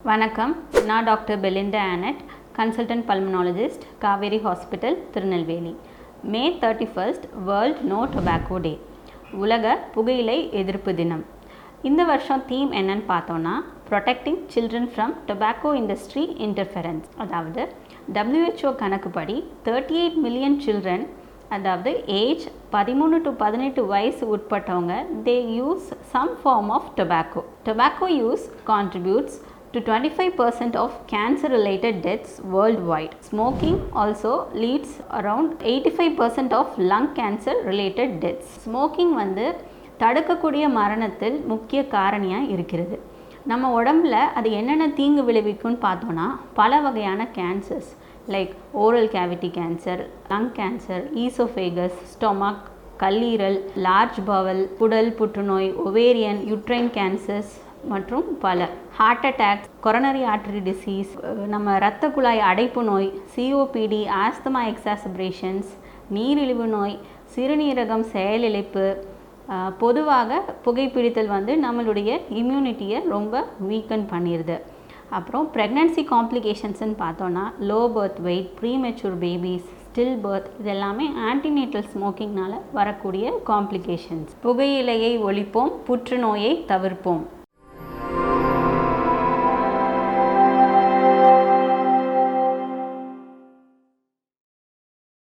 வணக்கம், நான் doctor Belinda Anet, consultant pulmonologist, Kauvery Hospital, Tirunelveli. May 31st World No Tobacco Day. உலக புகையிலை எதிர்ப்பு தினம். இந்த வருஷம் தீம் என்னன்னு பார்த்தோன்னா protecting children from tobacco industry interference. அதாவது WHO கணக்குப்படி 38 மில்லியன் சில்ட்ரன், அதாவது ஏஜ் 13 to 18 வயசு உட்பட்டவங்க, they use some form of tobacco. Tobacco use contributes to 25% of cancer-related deaths worldwide. Smoking also leads around 85% of lung cancer-related deaths. Smoking வந்து தடுக்கக்கூடிய மரணத்தில் முக்கிய காரணியாக இருக்கிறது. நம்ம உடம்புல அது என்னென்ன தீங்கு விளைவிக்கும்னு பார்த்தோன்னா பல வகையான cancers like oral cavity cancer, lung cancer, oesophagus, stomach, கல்லீரல், லார்ஜ் பவல், குடல் புற்றுநோய், ஒவேரியன், யூட்ரைன் கேன்சர்ஸ் மற்றும் பல. Heart attack, coronary artery disease, நம்ம இரத்த குழாய் அடைப்பு நோய், சிஓபிடி, ஆஸ்துமா எக்ஸாசபரேஷன்ஸ், நீரிழிவு நோய், சிறுநீரகம் செயலிழப்பு. பொதுவாக புகைப்பிடித்தல் வந்து நம்மளுடைய இம்யூனிட்டியை ரொம்ப வீக்கன் பண்ணிடுது. அப்புறம் ப்ரெக்னன்சி காம்ப்ளிகேஷன்ஸ்ன்னு பார்த்தோன்னா low birth wait, premature babies, still birth, இதெல்லாமே ஆன்டினேட்டல் ஸ்மோக்கிங்னால் வரக்கூடிய காம்ப்ளிகேஷன்ஸ். புகையிலையை ஒழிப்போம், புற்றுநோயை தவிர்ப்போம்.